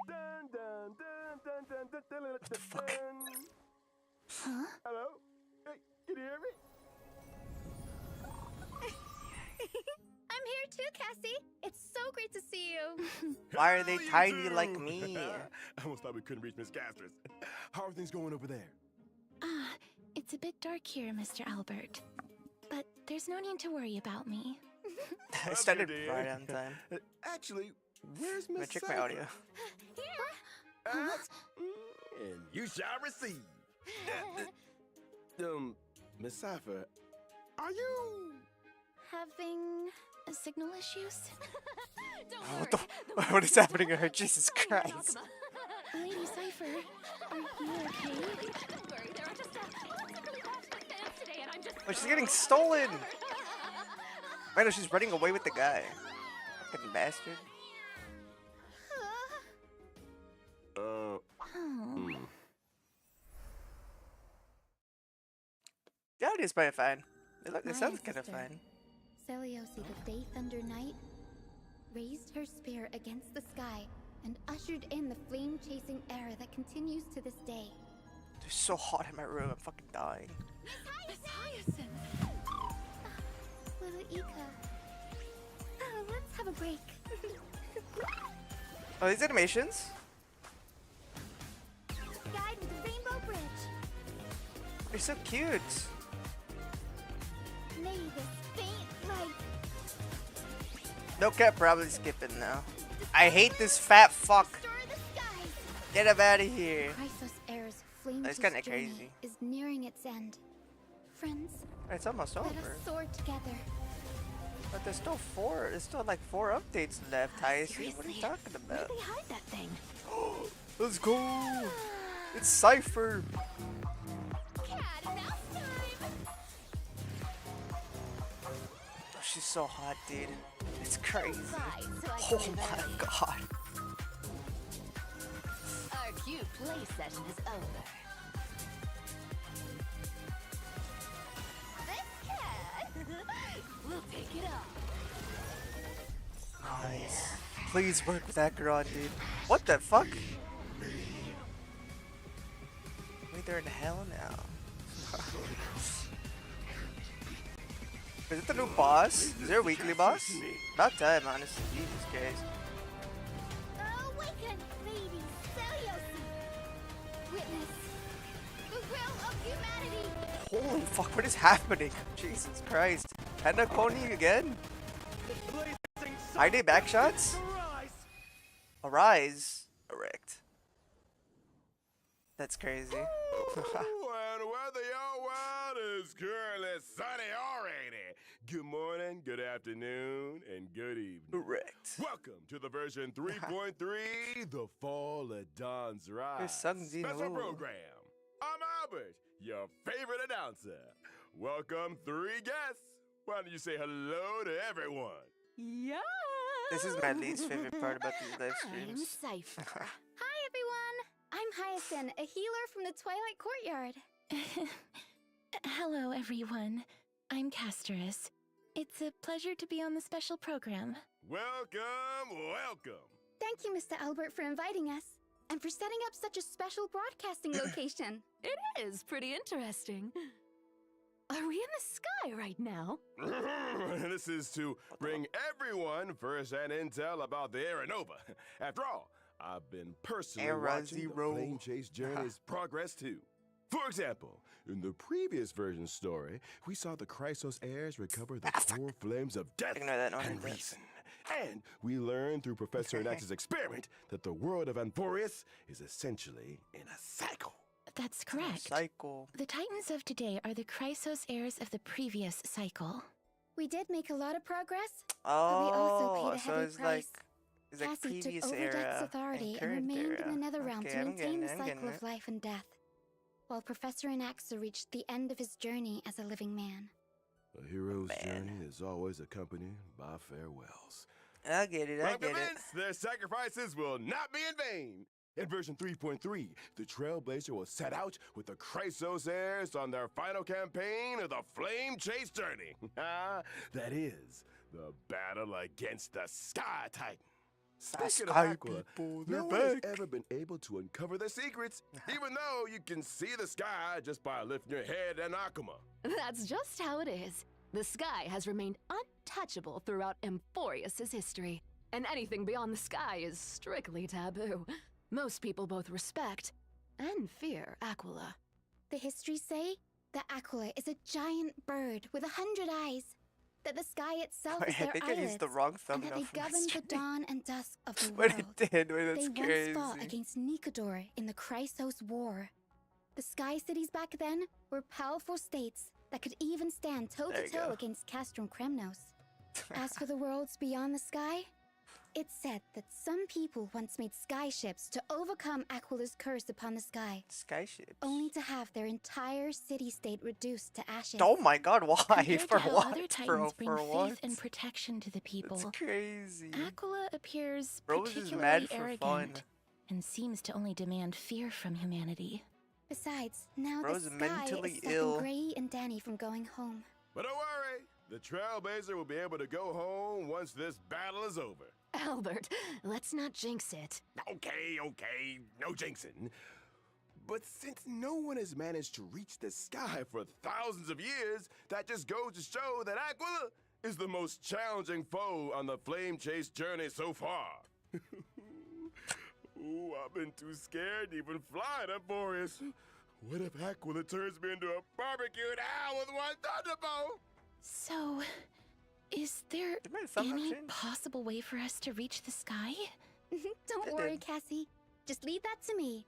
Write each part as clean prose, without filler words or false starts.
What the fuck? Huh? Hello? Hey, can you hear me? I'm here too, Cassie. It's so great to see you. Why are they Hello, tiny YouTube. like me? I almost thought we couldn't reach Miss Casters. How are things going over there? It's a bit dark here, Mr. Albert. But there's no need to worry about me. I Love started you, dear. right on time. Actually, where's I'm gonna Miss check my Cypher? audio. Ask, and you shall receive. Miss Cypher, are you? Having signal issues? Oh, what is happening to her? Jesus Christ. Lady Cypher, are you okay? Don't worry, there are just really passionate fans today, and I'm just Oh, she's getting stolen. Wait, no, she's running away with the guy. Fucking bastard. Oh. Yeah, it is probably fine. It My sounds kind of sister, fine. Celiosi, the Day Thunder Knight, raised her spear against the sky and ushered in the flame-chasing era that continues to this day. It's so hot in my room. I'm fucking dying. Miss Hyacinth. Little Ika. Let's have a break. Oh, these animations? Guide with the Rainbow Bridge. They're so cute. May this faint light. No cap, probably skipping now. I hate this fat fuck. Stir the skies. Get him out of here. Chrysos Air's flame That's kinda journey crazy. is nearing its end. Friends, It's almost let over. us soar together. But there's still like four updates left, Hyacinth. What are you Seriously? talking Where about? did they hide that thing? Let's go. It's Cypher. Cat and mouse time. Oh, she's so hot, dude. It's crazy. Right, so I Oh can my live god. Our cute play session is over. This cat. We'll take it off. Nice. Please work with that girl, dude. What the fuck? Wait, they're in hell now. Is it the new boss? Is there a weekly boss? About time, honestly. Jesus Christ. Awaken, Lady Celiosi. Witness the will of humanity. Holy fuck, what is happening? Jesus Christ. Panda Pony again? ID backshots? Arise. Erect. That's crazy. And whether your world is currently sunny or rainy, good morning, good afternoon, and good evening. Erect. Welcome to the version 3.3, The Fall of Dawn's Rise Sungzi special Ho. program. I'm Albert, your favorite announcer. Welcome three guests. Why don't you say hello to everyone? Yeah. This is my least favorite part about these live I'm streams. Cypher. Hi, everyone. I'm Hyacinth, a healer from the Twilight Courtyard. Hello, everyone. I'm Casterus. It's a pleasure to be on the special program. Welcome, welcome. Thank you, Mr. Albert, for inviting us and for setting up such a special broadcasting location. It is pretty interesting. Are we in the sky right now? This is to bring everyone first-hand intel about the Aeronova. After all, I've been personally Era watching Zero. the Flame Chase journey's progress too. For example, in the previous version story, we saw the Chrysos heirs recover the core flames of death Ignore that, no one and does. reason. And we learned through Professor Nax's experiment that the world of Anthorius is essentially in a cycle. That's correct. Cycle. The Titans of today are the Chrysos heirs of the previous cycle. We did make a lot of progress, but we also Oh, paid a so heavy it's price. like Cassie previous took over era Death's authority and current remained era. in the Netherrealm Okay, to I'm maintain the getting cycle it. of life and death, while Professor Anaxa reached the end of his journey as a living man. A hero's Man. journey is always accompanied by farewells. I get it, I I'm get it. convinced their sacrifices will not be in vain. In version 3.3, the Trailblazer will set out with the Chrysos heirs on their final campaign of the Flame Chase journey. That is, the battle against the Sky Titan. Speaking of Sky Aquila, people, no they're one has back. ever been able to uncover their secrets, even though you can see the sky just by lifting your head and Akuma. That's just how it is. The sky has remained untouchable throughout Emphorius' history, and anything beyond the sky is strictly taboo. Most people both respect and fear Aquila. The histories say that Aquila is a giant bird with 100 eyes, that the sky itself Wait, is I their think I eyelids, used the wrong and that thumbnail they for my govern the stream. dawn and dusk of the But world. it did, wait, that's They crazy. once fought against Nikador in the Chrysos War. The Sky Cities back then were powerful states that could even stand There you toe-to-toe go. against Castrum Kremnos. As for the worlds beyond the sky, it's said that some people once made sky ships to overcome Aquila's curse upon the sky, Sky ships. only to have their entire city-state reduced to ashes. Oh my god, why? Compared For to how what? other For, titans bring for faith what? and protection to the people, It's crazy. Aquila appears Bro was just particularly mad for arrogant fun. and seems to only demand fear from humanity. Besides, now Bro's the sky mentally is stopping ill. Gray and Danny from going home. But don't worry, the Trailblazer will be able to go home once this battle is over. Albert, let's not jinx it. Okay, no jinxing. But since no one has managed to reach the sky for thousands of years, that just goes to show that Aquila is the most challenging foe on the flame chase journey so far. Ooh, I've been too scared to even fly to Boreas. What if Aquila turns me into a barbecued owl with one thunderbolt? So, is there Did my thumb not any change? possible way for us to reach the sky? Don't It worry, did. Cassie. Just leave that to me.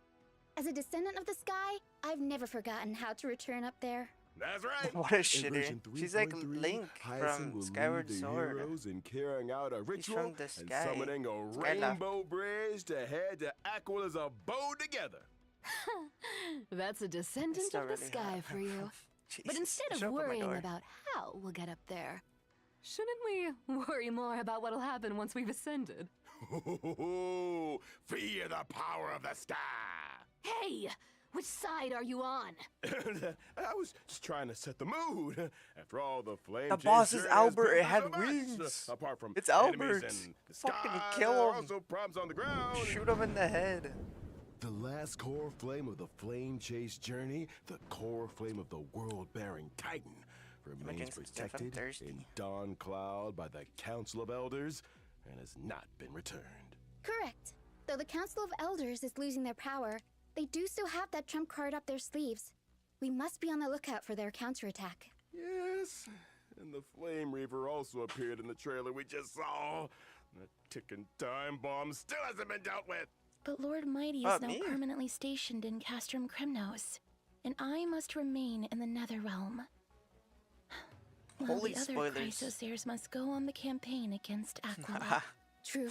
As a descendant of the sky, I've never forgotten how to return up there. That's right. What a In shitter. version She's like 3.3, Link Hyacinth from will Skyward lead the Sword. heroes in carrying out a ritual from the and sky. summoning a Skylar. rainbow bridge to head to Aquila's abode together. That's a It's descendant still of the really sky hot. for you. But Jesus, instead show of up at my worrying door. about how we'll get up there, shouldn't we worry more about what'll happen once we've ascended? Fear the power of the sky. Hey! Which side are you on? I was just trying to set the mood. After all, the flame The chase boss is journey has Albert, been it so had much. wings. Apart from It's enemies Albert. and the Fucking sky, kill there are him. also problems on the ground. Shoot him in the head. The last core flame of the flame chase journey, the core flame of the world-bearing Titan, remains drinking some stuff, I'm protected thirsty. in Dawn Cloud by the Council of Elders and has not been returned. Correct. Though the Council of Elders is losing their power, they do still have that trump card up their sleeves. We must be on the lookout for their counterattack. Yes, and the Flame Reaver also appeared in the trailer we just saw. That ticking time bomb still hasn't been dealt with. But Lord Mighty Oh, is now me? permanently stationed in Castrum Kremnos, and I must remain in the Netherrealm. While Holy the other spoilers. Chrysosaurs must go on the campaign against Aquila. True.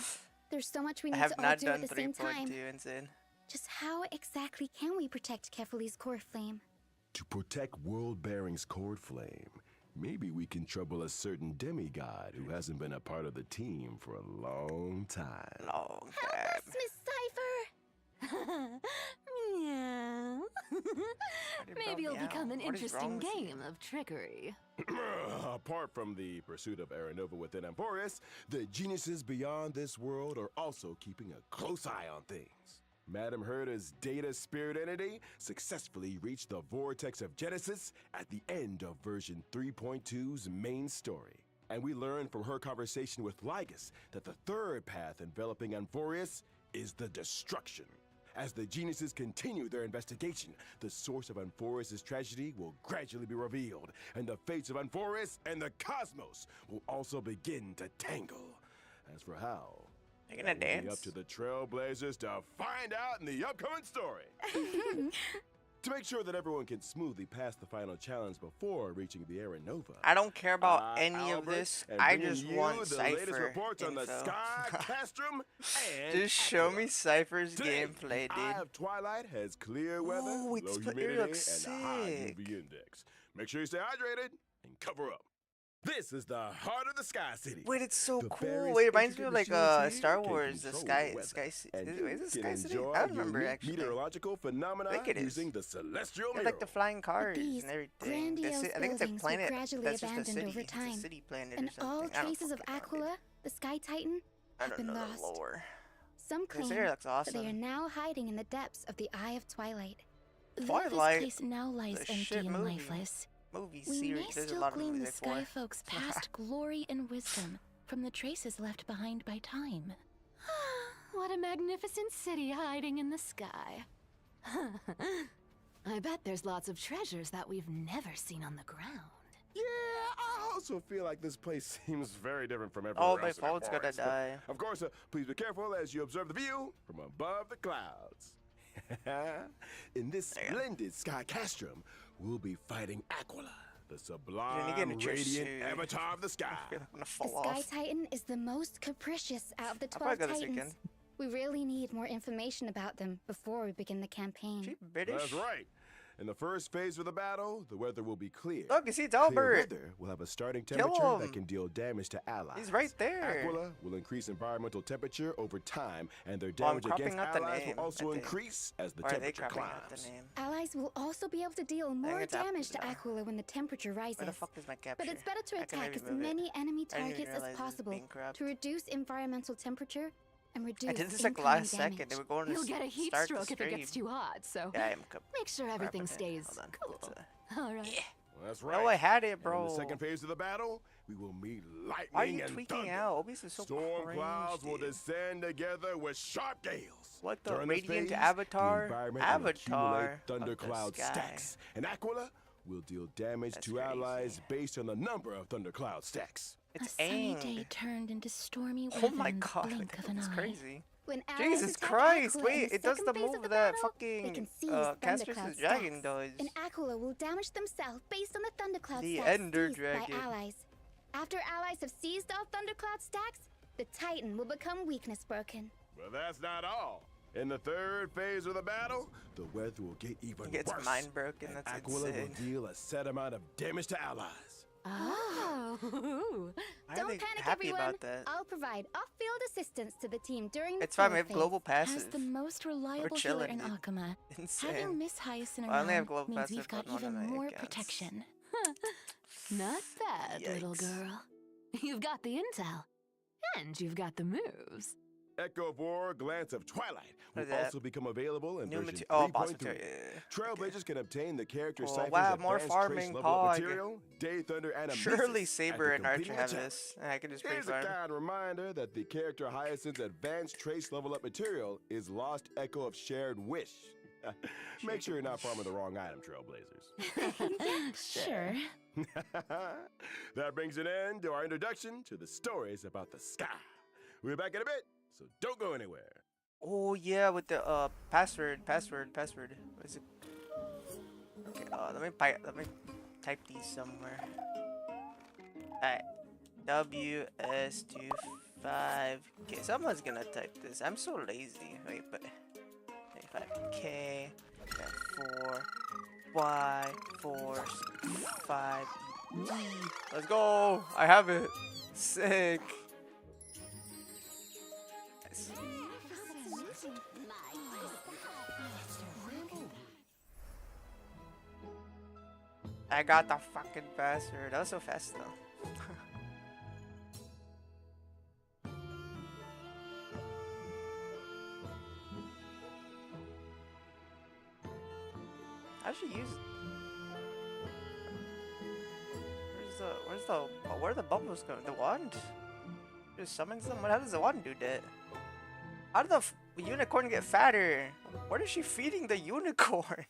There's so much we I need have to all not do done at the same time. 3.2, insane. Just how exactly can we protect Kefali's core flame? To protect World Bearing's Cord Flame, maybe we can trouble a certain demigod who hasn't been a part of the team for a long time. Long Help time. us, Miss Cipher! Meow. Maybe it'll become an What is wrong interesting with you? game of trickery. Apart from the pursuit of Aranova within Emporius, the geniuses beyond this world are also keeping a close eye on things. Madame Herta's data spirit entity successfully reached the vortex of Genesis at the end of version 3.2's main story. And we learned from her conversation with Lygus that the third path enveloping Emporius is the destruction. As the geniuses continue their investigation, the source of Emporius' tragedy will gradually be revealed, and the fates of Emporius and the cosmos will also begin to tangle. As for how, They're gonna it will be dance. up to the Trailblazers to find out in the upcoming story. To make sure that everyone can smoothly pass the final challenge before reaching the Aranova. I don't care about any of Albert, this. and I bringing just you want the latest Cypher reports on the info. Sky, Castrum, and Just show Aquila. me Cypher's Today, gameplay, the Eye dude. of Twilight has clear weather, Ooh, its low player humidity, looks and a high sick. UV index. Make sure you stay hydrated and cover up. This is the heart of the Sky City. Wait, it's so The cool. various Wait, it reminds me of intricate like machines here Star can Wars, the control Sky, weather, Sky City. and Is you it can Sky City? enjoy I don't remember unique actually. meteorological phenomena think it is. using the celestial They're mirror. like the flying cars these and everything. grandiose I think it's a buildings were planet gradually that's just a abandoned city. over It's time, a city planet and or something. all I don't traces of fucking know, dude. Aquila, the Sky Titan, I have don't been know lost. the lore. Some This claim area looks that awesome. they are now hiding in the depths of the Eye of Twilight. Though this Twilight, place now lies the empty shit and movie. lifeless, Movie we may series. There's a still lot of glean the movies Sky for. Folk's past glory and wisdom from the traces left behind by time. What a magnificent city hiding in the sky. I bet there's lots of treasures that we've never seen on the ground. Yeah, I also feel like this place seems very different from everywhere Oh, else my in the phone's gonna forest. But, die. of course, please be careful as you observe the view from above the clouds. In this There you go. splendid sky castrum, we'll be fighting Aquila, the get sublime, in your radiant suit. avatar of the sky. I feel like I'm gonna The fall Sky off. Titan is the most capricious out of the I'll probably 12 go this Titans. weekend. We really need more information about them before we begin the campaign. She British? That's right. In the first phase of the battle, the weather will be clear. Look, you see, it's Clear Albert. weather will have a starting Kill temperature him. that can deal damage to allies. He's right there. Aquila will increase environmental temperature over time, and their Oh, I'm damage against cropping out the allies name, will also I think. increase as the Or are they temperature cropping out the climbs. name? Allies will also be able to deal more it's up damage to there. Aquila when the temperature rises. Where the fuck is my capture? But it's better to I can attack maybe as move it. many enemy I didn't even targets realize as it was possible being cropped. to reduce environmental temperature and reduce I did this like incoming last damage. second. They were going to You'll get a heat start the stroke if it gets stream. too hot, so Yeah, I am. make sure everything stays Hold on. cool. It's All right. Yeah. Well, that's right. No, I had it, And bro. in the second phase of the battle, we will meet lightning Why are you and tweaking thunder. out? Obis is so Storm cringe, clouds will dude. descend together with sharp gales. What the? During this Radiant phase, Avatar? The environment will Avatar accumulate thundercloud of the stacks, and Aquila will deal damage That's to crazy. allies based on the number of thundercloud stacks. A It's sunny Aang. day turned into stormy Oh weather my in the god, blink of an that's eye. crazy. When allies Jesus attack Christ, Aquila in wait, the it does second the phase of move the that battle, they fucking can seize Casper's thundercloud dragon stacks, does. and Aquila will damage themselves based on the thundercloud The stacks Ender seized Dragon. by allies. After allies have seized all thundercloud stacks, the Titan will become weakness broken. But that's not all. In the third phase of the battle, the weather will get even He gets worse. mind broken, and that's Aquila insane. will deal a set amount of damage to allies. Oh. Why are Don't they panic, happy everyone. about that? I'll provide off-field assistance to the team during the It's fine, we third have global phase. As passive. the most reliable healer chilling, in dude. Akuma, Insane. having Miss Hyacinth Well, I only have around global means passive we've got on one of even my more accounts. protection. Not bad, little Yikes. girl. You've got the intel, and you've got the moves. Echo of War, Glance of Twilight will What is that? also become available in New version material. Oh, boss 3.3. material. Yeah. Trailblazers can obtain the character Cool. ciphers Wow, more advanced farming, trace level up pog. material, Day Thunder animations. Surely after Saber and Archer completing have the challenge. this. I can just pre Here's a farm. kind reminder that the character Hyacinth's advanced trace level up material is Lost Echo of Shared Wish. Make sure you're not farming the wrong item, Trailblazers. Sure. That brings an end to our introduction to the stories about the sky. We'll be back in a bit, so don't go anywhere. Oh yeah, with the password. What is it? Okay, let me type these somewhere. Alright. WS25. Okay, someone's gonna type this. I'm so lazy. Wait, but 25K, 4, Y, 4, 5, E. Let's go! I have it. Sick. Nice. I got the fucking password. That was so fast though. How should use? Where are the bubbles going? The wand? Just summons them? How does the wand do that? How did the unicorn get fatter? What is she feeding the unicorn?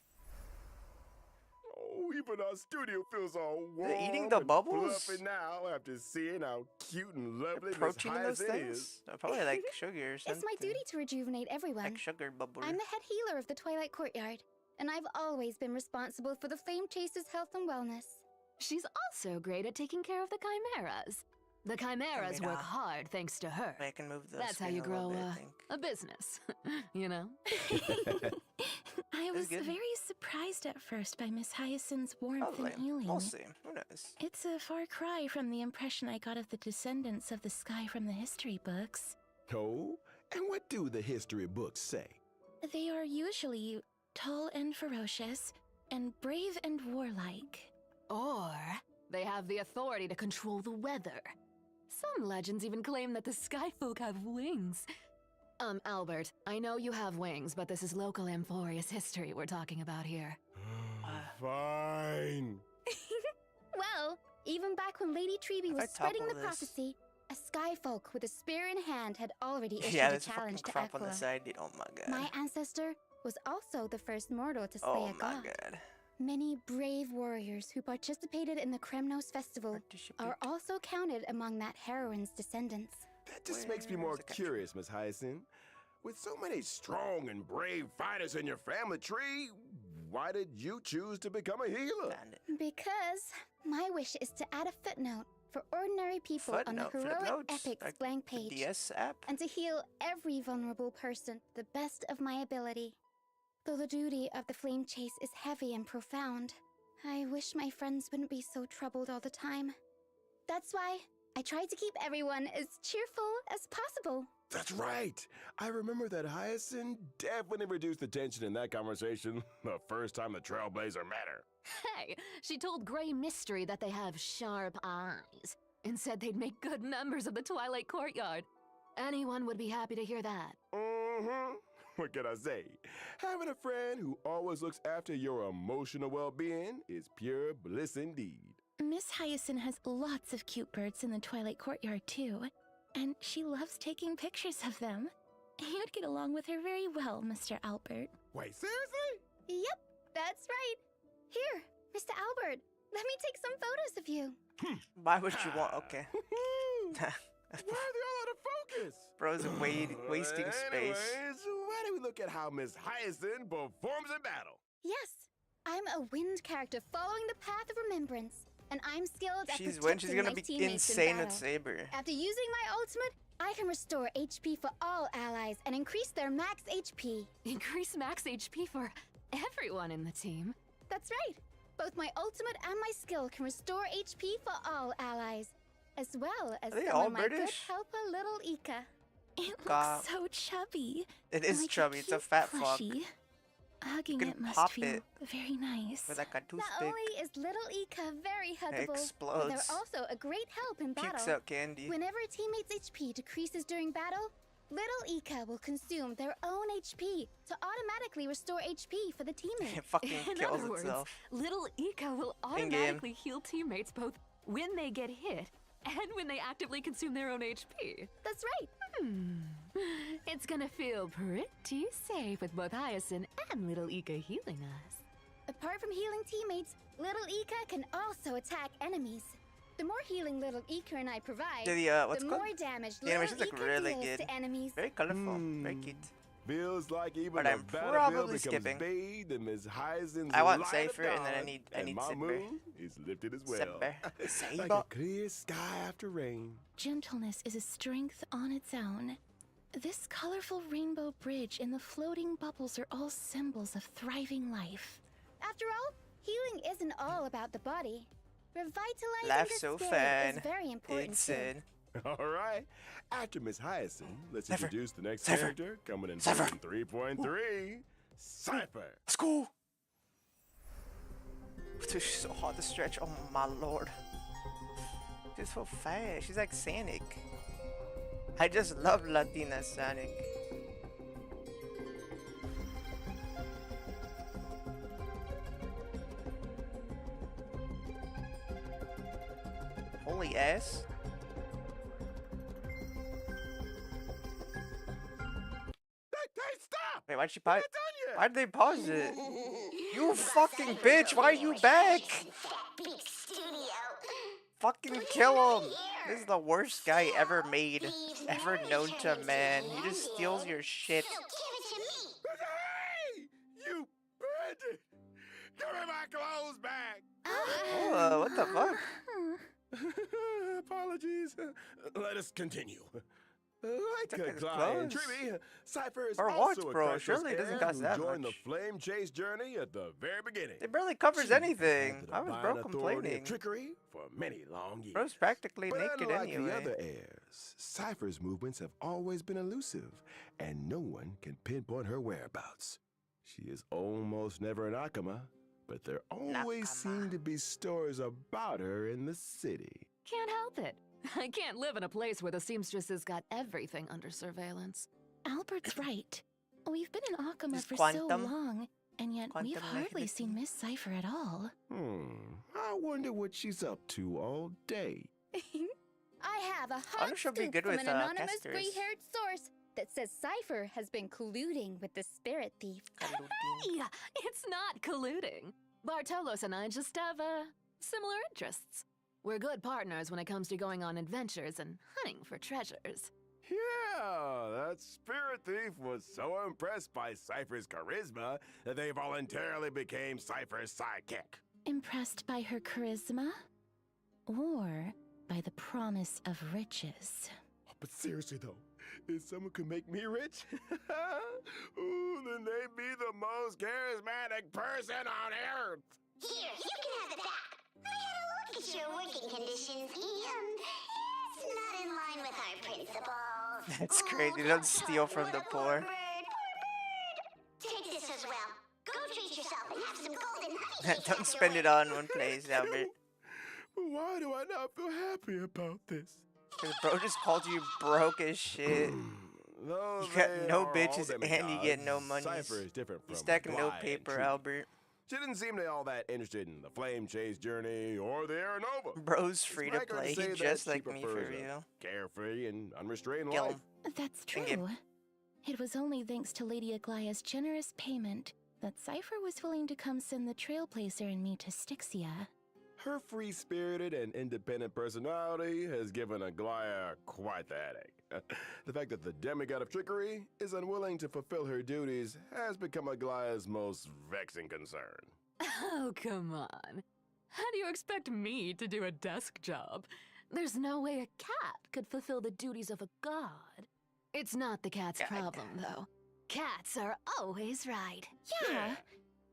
Oh, even our studio feels all warm eating the and bubbles? fluffy now after seeing how cute and lovely Miss Protein in those Hyacinth things? is. Probably like sugar or something. It's my duty to rejuvenate everyone. Like sugar bubble. I'm the head healer of the Twilight Courtyard, and I've always been responsible for the Flame Chaser's health and wellness. She's also great at taking care of the chimeras. The chimeras work hard thanks to her. I can move the That's how screen you a little grow bit, I think. a business, you know? I was good. very surprised at first by Miss Hyacinth's warmth Probably. and healing. We'll see. Who knows? It's a far cry from the impression I got of the descendants of the sky from the history books. Oh, and what do the history books say? They are usually tall and ferocious, and brave and warlike. Or they have the authority to control the weather. Some legends even claim that the sky folk have wings. Albert, I know you have wings, but this is local Amphorius history we're talking about here. Fine. Well, even back when Lady Treby was spreading the prophecy, a sky folk with a spear in hand had already issued Yeah, a there's a fucking challenge to crop on the Aquila. side, dude. Oh my god. My ancestor was also the first mortal to slay Oh a my god. god. Many brave warriors who participated in the Kremnos festival are also counted among that heroine's descendants. That just makes me more curious, Miss Hyacinth. With so many strong and brave fighters in your family tree, why did you choose to become a healer? Because my wish is to add a footnote for ordinary people on the heroic epics like blank page, DS app? and to heal every vulnerable person to the best of my ability. Though the duty of the flame chase is heavy and profound, I wish my friends wouldn't be so troubled all the time. That's why I try to keep everyone as cheerful as possible. That's right. I remember that Hyacinth definitely reduced the tension in that conversation the first time the Trailblazer met her. Hey, she told Grey Mystery that they have sharp eyes and said they'd make good members of the Twilight Courtyard. Anyone would be happy to hear that. Mm-hmm. What can I say? Having a friend who always looks after your emotional well-being is pure bliss indeed. Miss Hyacinth has lots of cute birds in the Twilight Courtyard, too. And she loves taking pictures of them. You'd get along with her very well, Mr. Albert. Wait, seriously? Yep, that's right. Here, Mr. Albert, let me take some photos of you. Why would you want? Okay. Why are they all out of focus? Bro's wasting space. Anyways, why don't we look at how Miss Hyacinth performs in battle? Yes, I'm a wind character following the path of remembrance, and I'm skilled at She's protecting gonna my be teammates insane in with battle. Saber. After using my ultimate, I can restore HP for all allies and increase their max HP. Increase max HP for everyone in the team. That's right. Both my ultimate and my skill can restore HP for all allies, as well as Are they some all of my good British? helper, little Ika. It God. looks so chubby. It is Like chubby. It's a cute fat fuck. plushie. Hugging can it must pop feel it. very nice. With like a Not toothpick. only is little Ika very huggable, but explodes. they're also a great help in Pukes battle. out candy. Whenever a teammate's HP decreases during battle, little Ika will consume their own HP to automatically restore HP for the teammate. It fucking In kills other words, itself. little Ika will In-game. automatically heal teammates both when they get hit and when they actively consume their own HP. That's right. It's gonna feel pretty safe with both Hyacinth and little Ika healing us. Apart from healing teammates, little Ika can also attack enemies. The more healing little Ika and I provide, What's the called? more damage The little animations look Ika really deals good. to enemies. Very colorful. Very cute. Feels like even But the I'm battlefield probably becomes skipping. bathed in Miss Hyacinth's I want light of Cypher, and then I dawn, need and my Zipper. moon is lifted as well. Zipper. Like Saber. a clear sky after rain. Gentleness is a strength on its own. This colorful rainbow bridge and the floating bubbles are all symbols of thriving life. After all, healing isn't all about the body. Revitalizing Laugh the so spirit fun. is very important It's too. in. All right. After Miss Hyacinth, let's Cypher. introduce the next Cypher. character coming in Cypher. version 3.3, Cypher. School. She's so hard to stretch. Oh my lord. She's so fast. She's like Sonic. I just love Latina Sonic. Holy ass. Hey, stop! Wait, why'd she We're pause? not done yet. Why'd they pause it? You fucking bitch! Why are you back? Fucking kill him! This is the worst guy ever made, ever known to man. He just steals your shit. Hey! You bandit! Give me my clothes back! Oh, what the fuck? Apologies. Let us continue. Took Like his Clyde and clothes. Tribby, Cypher is For also what, a bro? treacherous Surely it doesn't heir cost who that joined much. the flame chase journey at the very beginning. It barely covers She has anything. had the I was divine broke authority of complaining. trickery for many long years. Bro's practically But naked unlike the anyway. other heirs, Cypher's movements have always been elusive, and no one can pinpoint her whereabouts. She is almost never an Akama, but there always Nakama. seem to be stories about her in the city. Can't help it. I can't live in a place where the seamstresses got everything under surveillance. Albert's right. We've been in Akama This for so quantum- long, and yet we've quantum hardly seen negativity. Miss Cypher at all. I wonder what she's up to all day. I have a I hot wonder she'll be scoop good from with an anonymous casters. gray-haired source that says Cypher has been colluding with the spirit thief. Hey, it's not colluding. Bartolos and I just have, similar interests. We're good partners when it comes to going on adventures and hunting for treasures. Yeah, that spirit thief was so impressed by Cypher's charisma that they voluntarily became Cypher's sidekick. Impressed by her charisma? Or by the promise of riches? But seriously though, if someone could make me rich, ooh, then they'd be the most charismatic person on earth. Here, you can have it back. I had a look at your working conditions, and it's not in line with our principles. That's crazy. Don't steal from the poor. Take this as well. Go treat yourself and have some golden honey. Don't spend it all in one place, Albert. But why do I not feel happy about this? Cause bro just called you broke as shit. Though You got they no are bitches all and you get no demigods, money. Cypher is different from You stacking no Bly and paper, Chu-E. Albert. She didn't seem to be all that interested in the flame chase journey or the Aeronova. Bro's It's free to accurate play. say He that just she like me for prefers a real. Carefree and unrestrained Kill life. him. That's And get- true. It was only thanks to Lady Aglaya's generous payment that Cypher was willing to come send the Trailblazer and me to Styxia. Her free-spirited and independent personality has given Aglaya quite the headache. The fact that the demigod of trickery is unwilling to fulfill her duties has become Aglaya's most vexing concern. Oh, come on. How do you expect me to do a desk job? There's no way a cat could fulfill the duties of a god. It's not the cat's God. problem, though. Cats are always right. Yeah,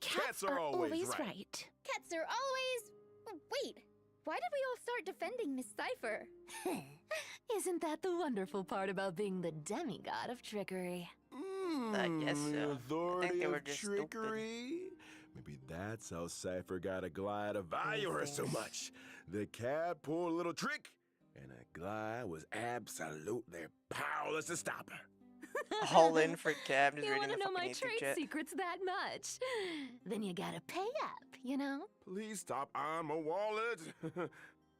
cats are always right. Cats are always... Wait, why did we all start defending Miss Cypher? Isn't that the wonderful part about being the demigod of trickery? I guess The so. authority they were of just stupid. trickery? Maybe that's how Cypher got Aglaya to value her so Anything. much. The cat pulled a little trick, and Aglaya was absolutely powerless to stop her. All in for Cab. Just You reading want the to know fucking my YouTube trade chat. secrets that much? Then you gotta pay up, you know? Please stop on my wallet.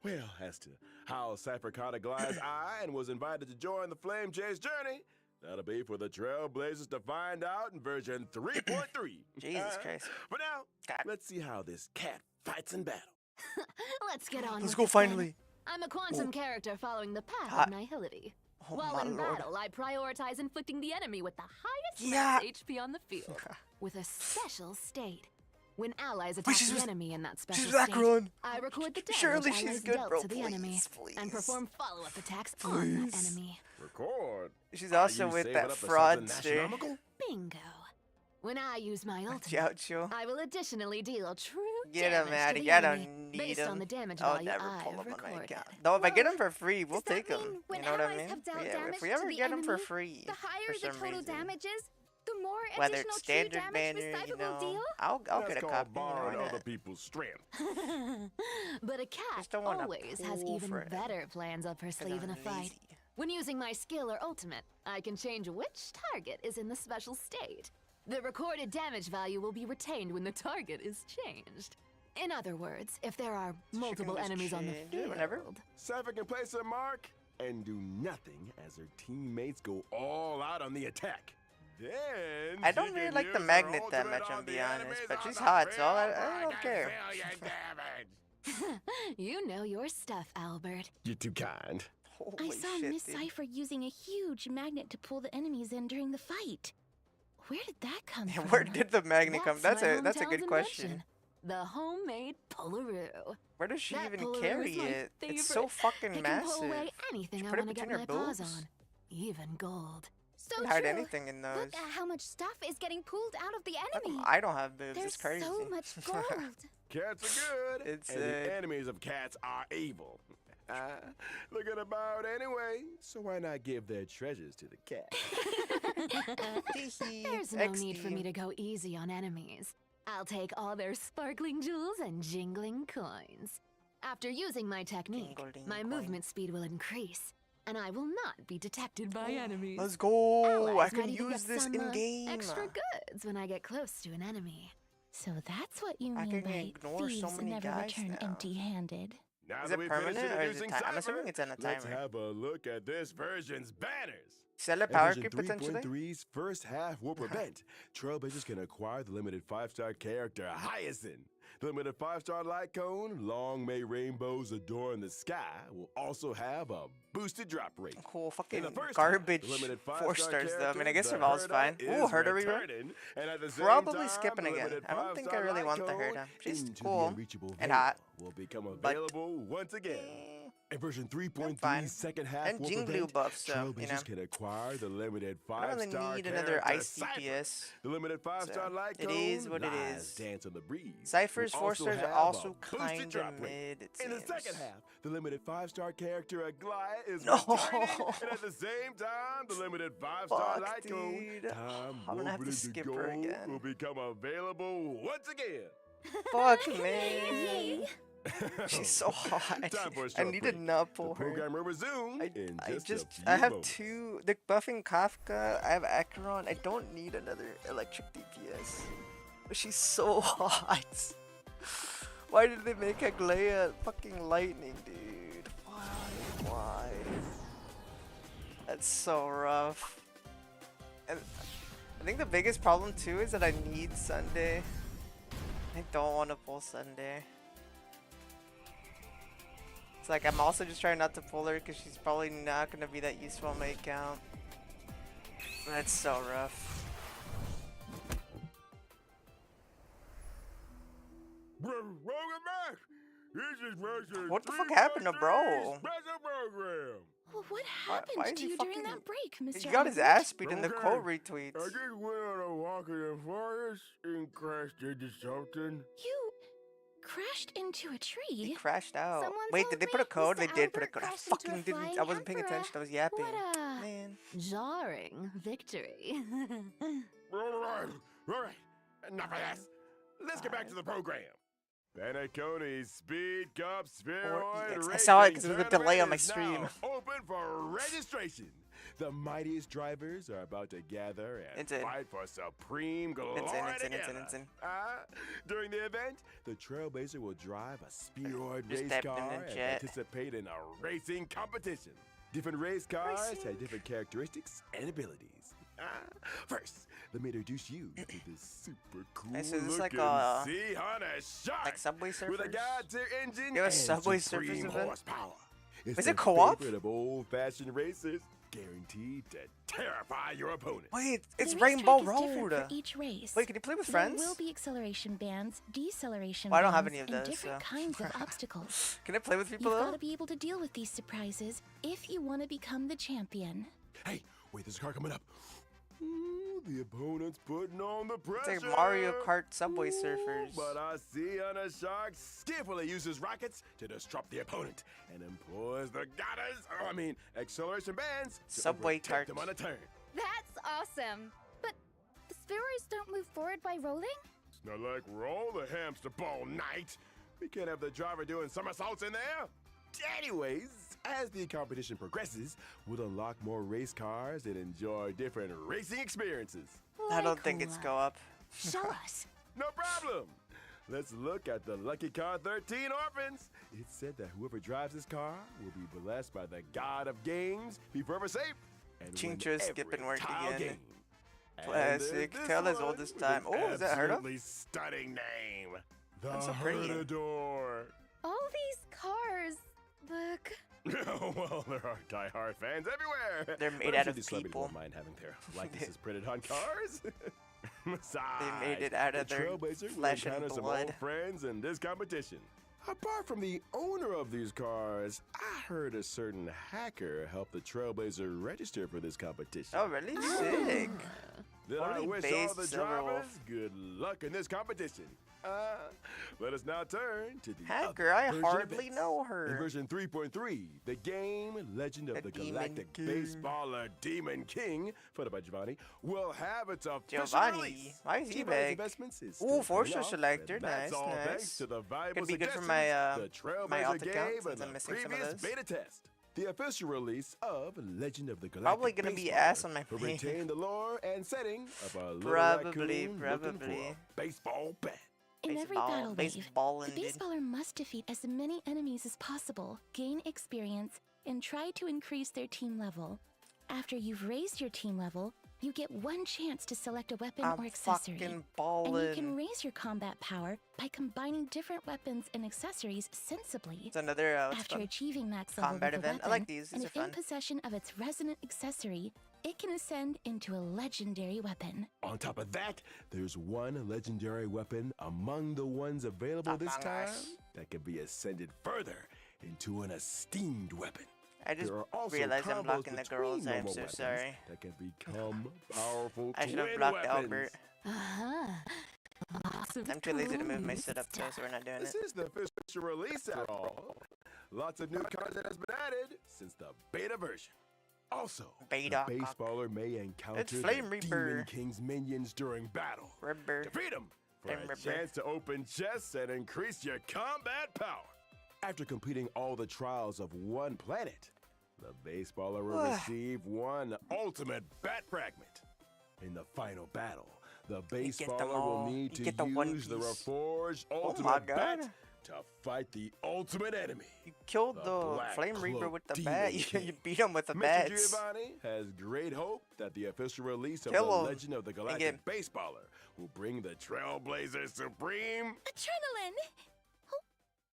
Well, as to how Cypher caught Aglaya's eye and was invited to join the Flame Chase journey, that'll be for the Trailblazers to find out in version 3.3. Jesus Christ. But now, God. let's see how this cat fights in battle. Let's get on Let's with go it then. finally. I'm a quantum character following the path Hot. of nihility. Oh While my in lord. battle, I prioritize inflicting the enemy with the highest Yeah. max HP on the field, with a special state. When allies Wait, attack she's the with- enemy in that special She's state, Akron. I record the damage Surely allies she's good, dealt bro. to the enemy Please, and please. perform follow-up attacks on that Please. enemy. Record. She's Are also you with saving that up for something fraudster. astronomical? Bingo. When I use my ultimate, Gaucho. I will additionally deal true Get him damage out to of the here. I don't enemy need based him. on the damage I'll value never I pull have him on my recorded. account. Though if I get Well, him for free, we'll does that take him. mean when You know what I allies mean? have dealt Yeah, damage if we to ever the get him for enemy, free, The higher for the some total reason. damage is, the more Whether additional it's standard true damage banner, Miss Cypher you will know, deal. I'll That's get a called copy. You know, borrowing why other not? people's strength. But a cat Just don't wanna always has pull even for it, better plans up her 'Cause sleeve in a I'm fight. lazy. When using my skill or ultimate, I can change which target is in the special state. The recorded damage value will be retained when the target is changed. In other words, if there are multiple just enemies on the change it field, whenever? Cypher can place a mark and do nothing as her teammates go all out on the attack. Then I don't she really can like the use her magnet that ultimate much, on I'm the be honest, enemies but on she's the hot, so I field don't care. for a gazillion damage. you know your stuff, Albert. You're too kind. Holy I saw shit, Miss dude. Cypher using a huge magnet to pull the enemies in during the fight. Where did that come from? Where did the magnet come? That's my a good hometown's question. invention, the homemade Pullaroo. Where does she That even Pullaroo carry is my it? It's so favorite. fucking It can pull massive. away anything She I put it want to get between my her paws boobs. on, even gold. So Can hide true. anything in those. Look at how much stuff is getting pulled out of the How come enemy. I don't have boobs. There's It's crazy. so much gold. Cats are good, It's, and the enemies of cats are evil. Looking about anyway, so why not give their treasures to the cat? There's no need for me to go easy on enemies. I'll take all their sparkling jewels and jingling coins. After using my technique, Dingle, my dingle. movement speed will increase, and I will not be detected by enemies. Let's go! Allies I can might even use get this some, in game. extra goods when I get close to an enemy. So that's what you I mean can by ignore so thieves many never guys return now. empty-handed. Now Is that it we've finished permanent or is it introducing time? I'm Cypher, assuming it's on a let's timer. have a look at this version's banners. Sell a And power version creep potentially? 3.3's first half will prevent. Trailblazers can acquire the limited 5-star character Hyacinth. The limited 5-star light cone, long may rainbows adorn the sky, will also have a boosted drop rate. Cool, In fucking the first garbage half, the limited 4 5-star stars though. I mean, I character, guess the Revolve's Herda fine. Ooh, is Herda rerun. returning, and at the same Probably time, skipping the again. limited I don't think I 5-star really light want the cone Herda. She's into the cool unreachable and veil hot, will become but- available once again. In version fine. 3.3's second half And will Jinglu prevent, buffs, so, Trailblazers you know. can acquire the limited I don't really 5-star need another character ice Cypher. DPS. The limited 5-star So, light it cone, is what it Lies is. Dance on the Breeze. Cypher's will 4 also stars are have also a boosted kinda drop rate. mid, it In the seems. second half, the limited 5-star character Aglaya is No. returning, and at the same time, the limited 5-star Fuck, light cone, dude. Time I'm gonna have to Woven into skip her Gold, again. will become available once again. Fuck, man. She's so hot. Time for a I short need to break. not The pull her. program will resume in just a few I have moments. 2. The buffing Kafka. I have Acheron. I don't need another electric DPS. But she's so hot. Why did they make Aglaya fucking lightning, dude? Why? That's so rough. And I think the biggest problem too is that I need Sunday. I don't want to pull Sunday. It's like I'm also just trying not to pull her because she's probably not going to be that useful on my account. That's so rough. Welcome back. This is version What the fuck happened to bro? 3.3 Special program. Well, what Why happened is to he you during fucking- that break, Mr. He got his Albert? ass beat in the Okay. quote I retweets. just went on a walk in the forest and crashed into something. You crashed into a He tree? crashed out. Someone Wait, told did they me put a code? Mr. They did put a Albert code. I crashed into a fucking didn't. flying I wasn't paying emperor. attention. I was yapping. What a... Man. Jarring victory. All right. Enough of this. Let's get back to the program. Panaconi's Speed Cup Spheroid EX. I Racing saw it 'cause there was a Tournament delay on my is stream. now open for registration. The mightiest drivers are about to gather and It's in. fight for supreme glory It's in, it's in, together. it's in. During the event, the Trailblazer will drive a spheroid Just race tapped him car in and chat. participate in a racing competition. Different race cars have different characteristics and abilities. First, let me introduce you to this super cool Hey, so is this like looking a- Sea Hunter Shark Like Subway with a Surfers? god-tier engine You have a and Subway supreme Surfers event? horsepower. It's Is it the co-op? favorite of old-fashioned racers, guaranteed to terrify your opponent. Wait, it's The Rainbow racetrack is different Road. for each race. Wait, can you play with There friends? will be acceleration bands, deceleration Well, I don't have bands, any of and those, different so. kinds of obstacles. Can I play with people You've got though? to be able to deal with these surprises if you want to become the champion. Hey, wait, there's a car coming up. Ooh, the opponent's putting on the pressure. It's like Mario Kart Subway Surfers. But I see on a shark skillfully uses rockets to disrupt the opponent and employs the acceleration bands to Subway overtake Kart. them on a turn. That's awesome. But the spheroids don't move forward by rolling? It's not like we're all the hamster ball night. We can't have the driver doing somersaults in there. Anyways, as the competition progresses, we'll unlock more race cars and enjoy different racing experiences. I don't think it's go up. Show us. No problem. Let's look at the Lucky Car 13 Orphans. It's said that whoever drives this car will be blessed by the god of games, be forever safe, and win Chincho every skipping work tile again. game. And Classic. there's this Tale as one old as with time. an Oh, is that Herda? absolutely stunning name. The That's so pretty. Herdador. All these cars look... Well, there are die-hard fans everywhere. They're But made I'm out sure of these celebrities people. won't mind having their likenesses printed on cars. They made it out of the their Trailblazer will flesh and encounter some blood. old friends in this competition. Apart from the owner of these cars, I heard a certain hacker helped the Trailblazer register for this competition. Oh, really? Sick. Then I Only wish all base the Silver drivers Wolf. good luck in this competition. Let us now turn to the Hacker, other I version hardly events. know In her. version 3.3, the game Legend of The the Demon Galactic King. Baseballer Demon King, photo by Giovanni, will have its official Giovanni, release. why is he Giovanni's back? investments is Ooh, still paying Forcer off, Selector, and that's nice, all nice. thanks to the valuable Could be good for suggestions my the my alt Trailblazer account gave since in I'm the missing some of previous those. beta test. The official release of Legend of the Galactic Probably gonna be Baseballer ass on my will page. retain the lore and setting of a little Probably, raccoon looking for probably. a baseball bat. In every battle wave, baseball the ended. baseballer must defeat as many enemies as possible, gain experience, and try to increase their team level. After you've raised your team level, you get one chance to select a weapon I'm or accessory. fucking And you ballin'. can raise your combat power by combining different weapons and accessories sensibly. It's another what's After fun? achieving max level Combat with a event. I weapon, like these. and These are if in fun. possession of its resonant accessory, it can ascend into a legendary weapon. On top of that, there's one legendary weapon among the ones available this Among time Us. that can be ascended further into an esteemed weapon. I just There are also realized I'm combos blocking the between girls. I'm normal so weapons sorry. that can become powerful I should have twin blocked weapons. Albert. Uh-huh. Lots of I'm too lazy to move my cool setup though, stuff. so we're not doing This it. is the official release after all. Lots of new content has been added since the beta version. Also, Beta the cock. baseballer may encounter It's Flame the Reaper. Demon King's minions during battle. Rubber. Defeat them for Flame a Reaper. chance to open chests and increase your combat power. After completing all the trials of one planet, the baseballer will receive one ultimate bat fragment. In the final battle, the get them baseballer all. will need You to get the One use the Piece. reforged Oh ultimate my bat God. to fight the ultimate enemy. You killed The the Black Flame Reaper Cloak with the Demon bat. You King. beat him with the Mr. bats. Giovanni has great hope that the official release of Kill the him. Legend of the Galactic Baseballer will bring the Trailblazer Supreme. Adrenaline!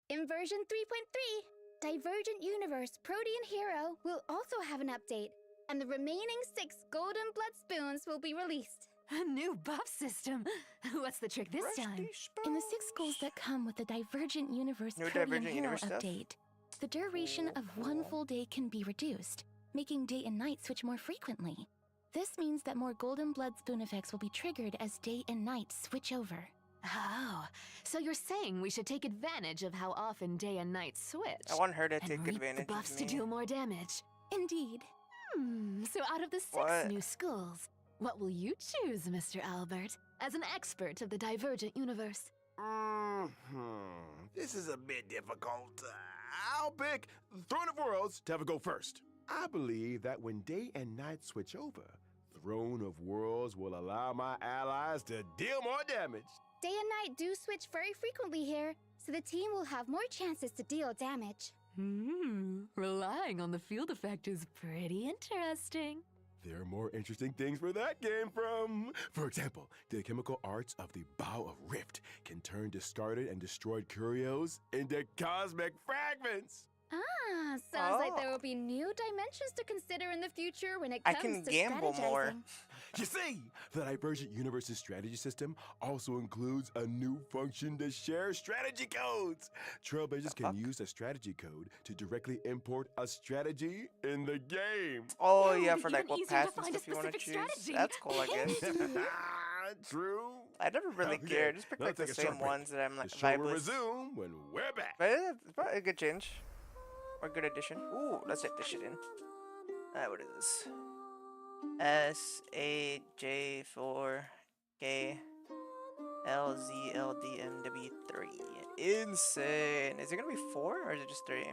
In version 3.3, Divergent Universe Protean Hero will also have an update, and the remaining 6 Golden Blood Spoons will be released. A new buff system. What's the trick this time? In the 6 goals that come with the Divergent Universe New Protean Divergent Hero Universe stuff? update, the duration of one full day can be reduced, making day and night switch more frequently. This means that more Golden Blood Spoon effects will be triggered as day and night switch over. Oh, so you're saying we should take advantage of how often day and night switch? I want her to and take reap advantage the buffs of to me. deal more damage. Indeed. So out of the 6 What? new schools, what will you choose, Mr. Albert, as an expert of the Divergent Universe? This is a bit difficult. I'll pick Throne of Worlds to have a go first. I believe that when day and night switch over, Throne of Worlds will allow my allies to deal more damage. Day and night do switch very frequently here, so the team will have more chances to deal damage. Relying on the field effect is pretty interesting. There are more interesting things where that came from. For example, the chemical arts of the Bow of Rift can turn discarded and destroyed curios into cosmic fragments. Ah, sounds like there Oh. will be new dimensions to consider in the future when it I comes can to gamble more. strategizing. You see, the Divergent Universe's strategy system also includes a new function to share strategy codes. Trailblazers can use a strategy code to directly import a strategy in the game. Oh Oh, yeah, but for like even what easier to paths and find a stuff you want to specific choose. strategy. That's cool, I guess. True. I never really Okay, cared. Just pick now like the take a short same break. ones that I'm like The show will vibeless. resume when we're back. But it's probably a good change. Or good addition. Ooh, let's take this shit in. What is this? SAJ4KLZLDMW3. Insane. Is it gonna be 4 or is it just 3?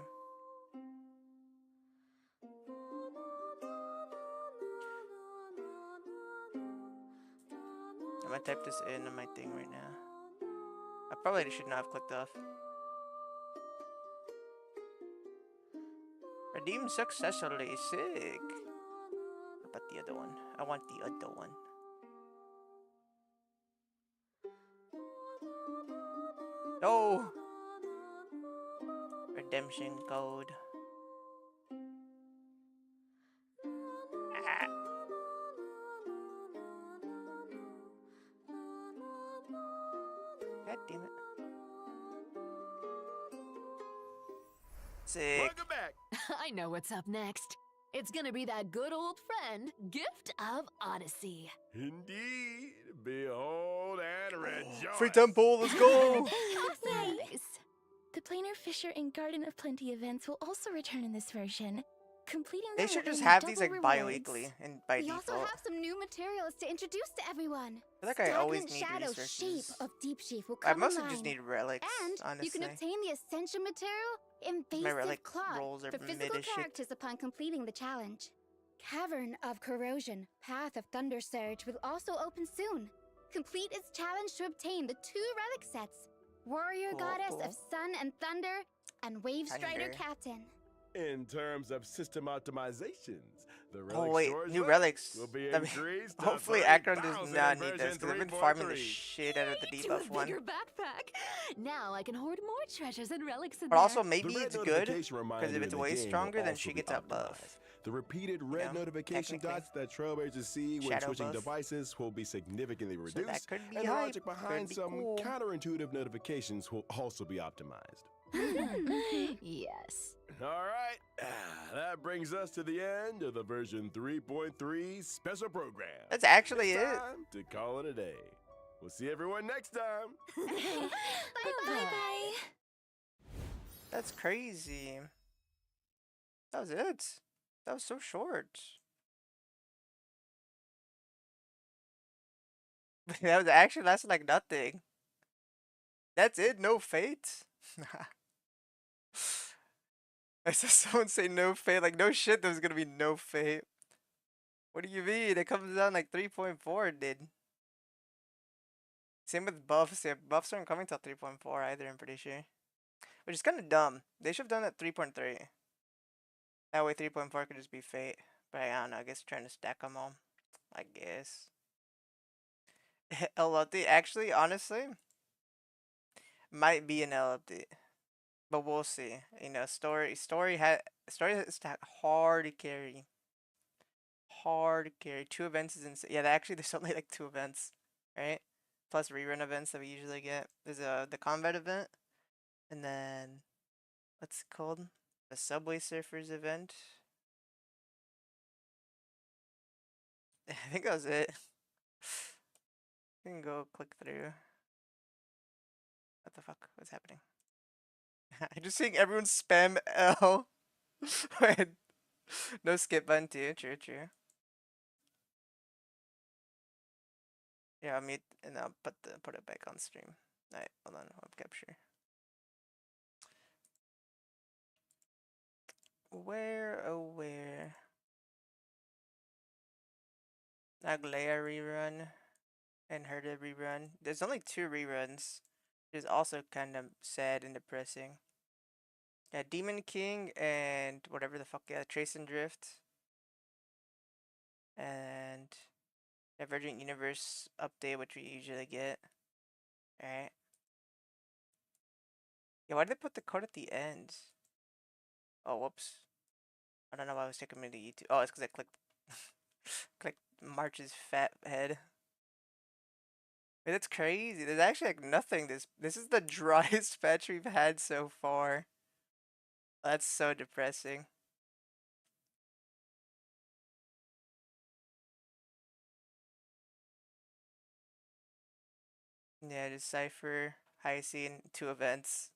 I'm gonna type this in on my thing right now. I probably should not have clicked off. Redeemed successfully. Sick. What about the other one? I want the other one. No! Redemption code. Ah. God damn it. Sick. Welcome back. I know what's up next. It's gonna be that good old friend, Gift of Odyssey. Indeed. Behold and rejoice. Free temple, let's go! Nice. The Planar Fisher and Garden of Plenty events will also return in this version. Completing They them should will just earn you have these double like rewards. bi-weekly and by We also default. have some new materials to introduce to everyone. I feel like I always Stagnant need Shadow's resources. shape of Deep Sheaf will I come mostly online. just need relics, And honestly. you can obtain the Ascension material My relic Invasive Clot rolls are for physical mid as shit. characters upon completing the challenge. Cavern of Corrosion, Path of Thunder Surge will also open soon. Complete its challenge to obtain the 2 relic sets. Warrior Cool, Goddess cool. of Sun and Thunder, and Wave Strider Thunder. Captain. In terms of system optimizations, the relic Oh wait, storage new limit relics. will be That mean- increased to hopefully Akron 30,000 does not in need this version because I've been farming the 3.3. shit out of the To a debuff one. bigger backpack. Now I can hoard more treasures and relics in But there. also The maybe red it's good notification reminder because if in it's the way game will stronger, then also she be gets a buff. optimized. The repeated red know, notification technically. dots that trailblazers see when Shadow switching buff. devices will be significantly So reduced, that could be and the hype, logic could behind be some cool. counterintuitive notifications will also be optimized. Yes. All right, that brings us to the end of the version 3.3 special program. That's actually It's it. time to call it a day. We'll see everyone next time. Bye-bye. That's crazy. That was it. That was so short. That was actually lasted like nothing. That's it, no fate. I saw someone say no fate, like no shit there was gonna be no fate. What do you mean? It comes down like 3.4 it did. Same with buffs. Yeah, buffs aren't coming till 3.4 either, I'm pretty sure. Which is kinda dumb. They should have done it 3.3. That way 3.4 could just be fate. But I don't know, I guess trying to stack them all. I guess. LLD, actually, honestly, might be an LLD. But we'll see. You know, story is hard to carry. Hard to carry. 2 events is insane. Yeah, actually there's only like 2 events, right? Plus rerun events that we usually get. There's the combat event, and then what's it called? The Subway Surfers event. I think that was it. You can go click through. What the fuck? What's happening? I'm just seeing everyone spam L. Wait. No skip button too. True, true. Yeah, I'll mute and I'll put it back on stream. Alright, hold on, web capture. Where, oh where? Aglaya rerun and Herda rerun. There's only 2 reruns, which is also kind of sad and depressing. Yeah, Demon King and whatever the fuck, yeah, Trace and Drift. And Divergent Universe update, which we usually get. Alright. Yeah, why did they put the code at the end? Oh, whoops. I don't know why I was taking me to YouTube. Oh, it's because I clicked clicked March's fat head. Wait, that's crazy. There's actually like nothing. This is the driest patch we've had so far. That's so depressing. Yeah, Decipher, High Scene, 2 events.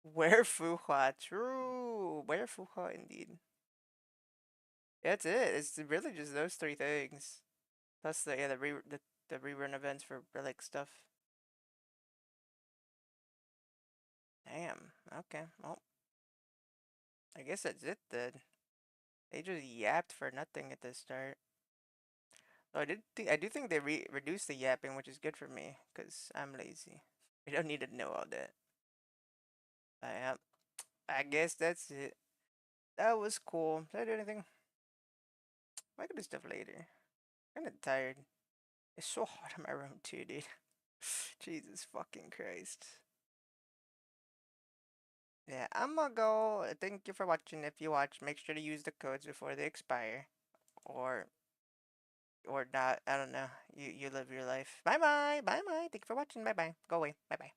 Where Fuhua, true. Where Fuhua, indeed. Yeah, that's it. It's really just those 3 things. Plus the rerun events for relic stuff. Damn. Okay. Well, I guess that's it then. They just yapped for nothing at the start. Though I do think they reduced the yapping, which is good for me, cause I'm lazy. I don't need to know all that. I guess that's it. That was cool. Did I do anything? I might do stuff later. I'm kinda tired. It's so hot in my room too, dude. Jesus fucking Christ. Yeah, I'm gonna go. Thank you for watching. If you watch, make sure to use the codes before they expire. Or not. I don't know. You live your life. Bye bye. Bye bye. Thank you for watching. Bye bye. Go away. Bye bye.